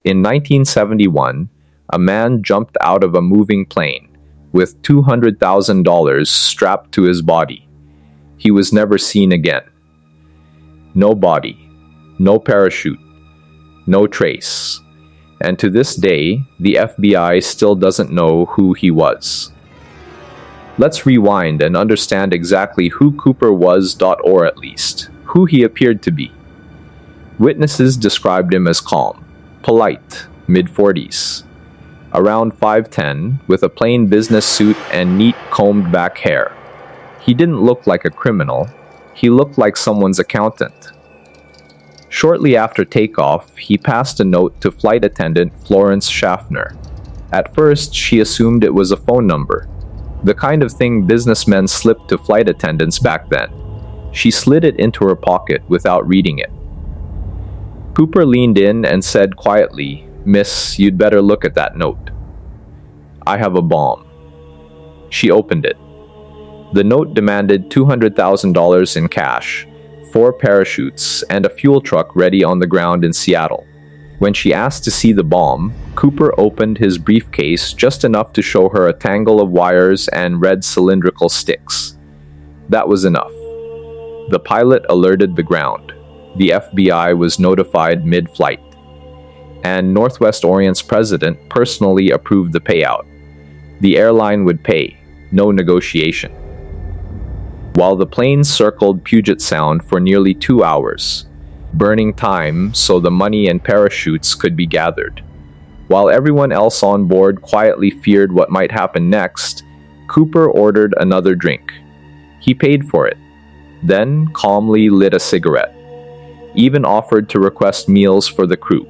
In 1971, a man jumped out of a moving plane with $200,000 strapped to his body. He was never seen again. No body, no parachute, no trace. And to this day, the FBI still doesn't know who he was. Let's rewind and understand exactly who Cooper was, or at least, who he appeared to be. Witnesses described him as calm, polite, mid-40s, around 5'10", with a plain business suit and neat combed-back hair. He didn't look like a criminal. He looked like someone's accountant. Shortly after takeoff, he passed a note to flight attendant Florence Schaffner. At first, she assumed it was a phone number, the kind of thing businessmen slipped to flight attendants back then. She slid it into her pocket without reading it. Cooper leaned in and said quietly, "Miss, you'd better look at that note. I have a bomb." She opened it. The note demanded $200,000 in cash, 4 parachutes, and a fuel truck ready on the ground in Seattle. When she asked to see the bomb, Cooper opened his briefcase just enough to show her a tangle of wires and red cylindrical sticks. That was enough. The pilot alerted the ground. The FBI was notified mid-flight. And Northwest Orient's president personally approved the payout. The airline would pay, no negotiation. While the plane circled Puget Sound for nearly 2 hours, burning time so the money and parachutes could be gathered. While everyone else on board quietly feared what might happen next, Cooper ordered another drink. He paid for it, then calmly lit a cigarette, even offered to request meals for the crew.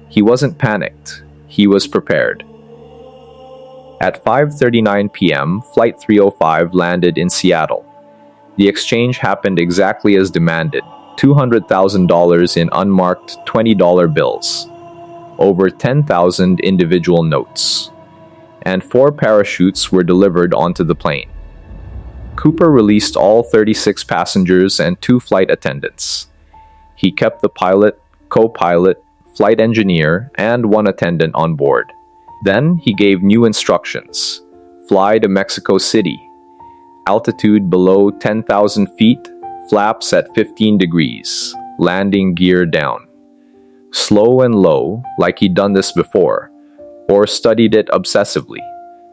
He wasn't panicked, he was prepared. At 5:39 p.m., Flight 305 landed in Seattle. The exchange happened exactly as demanded, $200,000 in unmarked $20 bills, over 10,000 individual notes, and 4 parachutes were delivered onto the plane. Cooper released all 36 passengers and 2 flight attendants. He kept the pilot, co-pilot, flight engineer, and 1 attendant on board. Then he gave new instructions. Fly to Mexico City. Altitude below 10,000 feet, flaps at 15 degrees, landing gear down. Slow and low, like he'd done this before, or studied it obsessively.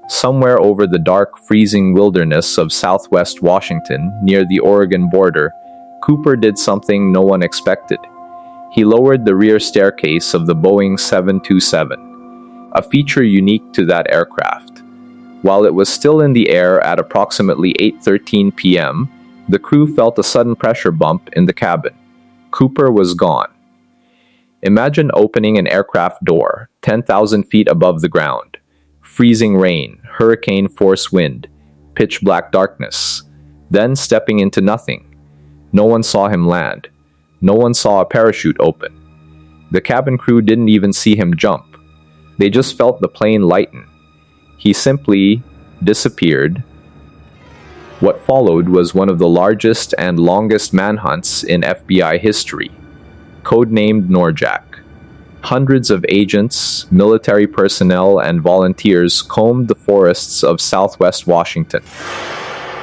Somewhere over the dark, freezing wilderness of southwest Washington, near the Oregon border, Cooper did something no one expected. He lowered the rear staircase of the Boeing 727, a feature unique to that aircraft. While it was still in the air at approximately 8:13 p.m., the crew felt a sudden pressure bump in the cabin. Cooper was gone. Imagine opening an aircraft door 10,000 feet above the ground. Freezing rain, hurricane-force wind, pitch-black darkness. Then stepping into nothing. No one saw him land. No one saw a parachute open. The cabin crew didn't even see him jump. They just felt the plane lighten. He simply disappeared. What followed was one of the largest and longest manhunts in FBI history, codenamed NORJAK. Hundreds of agents, military personnel, and volunteers combed the forests of southwest Washington.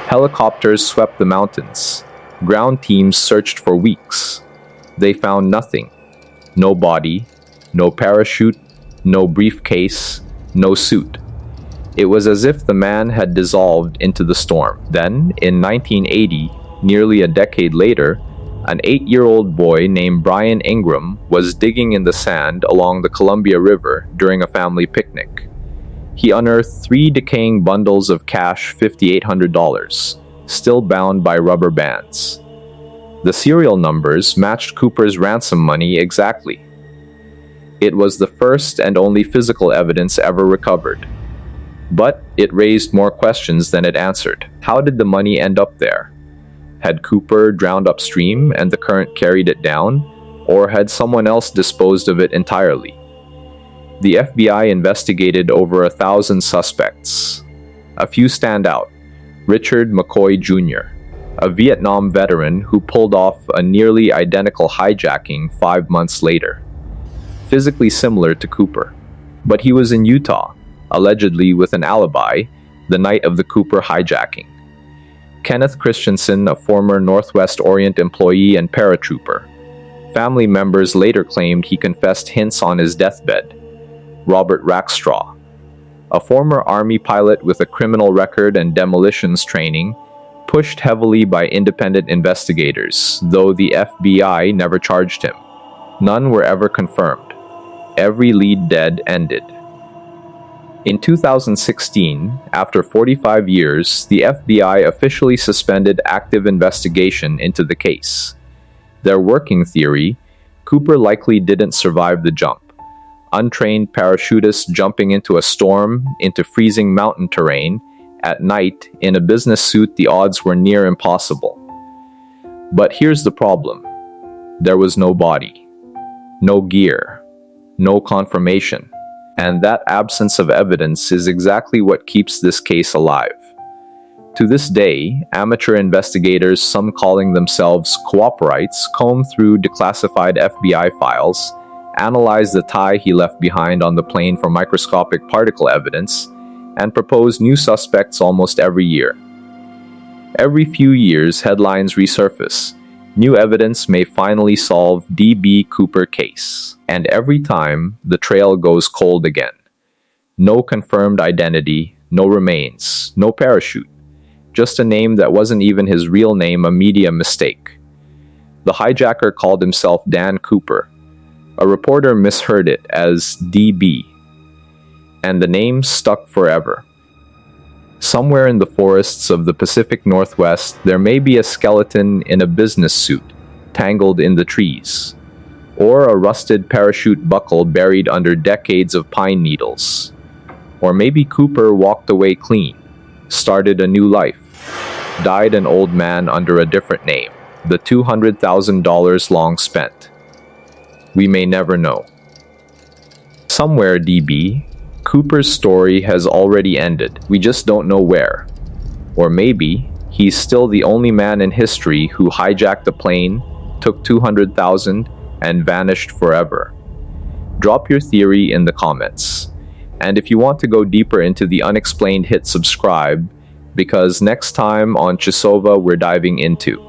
Helicopters swept the mountains. Ground teams searched for weeks. They found nothing. No body, no parachute, no briefcase, no suit. It was as if the man had dissolved into the storm. Then, in 1980, nearly a decade later, an 8-year-old boy named Brian Ingram was digging in the sand along the Columbia River during a family picnic. He unearthed 3 decaying bundles of cash $5,800, still bound by rubber bands. The serial numbers matched Cooper's ransom money exactly. It was the first and only physical evidence ever recovered. But it raised more questions than it answered. How did the money end up there? Had Cooper drowned upstream and the current carried it down, or had someone else disposed of it entirely? The FBI investigated over 1,000 suspects. A few stand out. Richard McCoy Jr., a Vietnam veteran who pulled off a nearly identical hijacking 5 months later. physically similar to Cooper. But he was in Utah, allegedly with an alibi, the night of the Cooper hijacking. Kenneth Christensen, a former Northwest Orient employee and paratrooper. Family members later claimed he confessed hints on his deathbed. Robert Rackstraw, a former Army pilot with a criminal record and demolitions training, pushed heavily by independent investigators, though the FBI never charged him. None were ever confirmed. Every lead dead ended. In 2016, after 45 years, the FBI officially suspended active investigation into the case. Their working theory: Cooper likely didn't survive the jump. Untrained parachutist jumping into a storm, into freezing mountain terrain, at night, in a business suit, the odds were near impossible. But here's the problem. There was no body, no gear, no confirmation. And that absence of evidence is exactly what keeps this case alive. To this day, amateur investigators, some calling themselves cooperites, comb through declassified FBI files, analyze the tie he left behind on the plane for microscopic particle evidence, and propose new suspects almost every year. Every few years, headlines resurface. New evidence may finally solve D.B. Cooper case. And every time, the trail goes cold again. No confirmed identity, no remains, no parachute. Just a name that wasn't even his real name, a media mistake. The hijacker called himself Dan Cooper. A reporter misheard it as D.B. And the name stuck forever. Somewhere in the forests of the Pacific Northwest, there may be a skeleton in a business suit, tangled in the trees, or a rusted parachute buckle buried under decades of pine needles. Or maybe Cooper walked away clean, started a new life, died an old man under a different name, the $200,000 long spent. We may never know. Somewhere, D.B., Cooper's story has already ended. We just don't know where. Or maybe he's still the only man in history who hijacked a plane, took $200,000, and vanished forever. Drop your theory in the comments. And if you want to go deeper into the unexplained, hit subscribe, because next time on Chisova we're diving into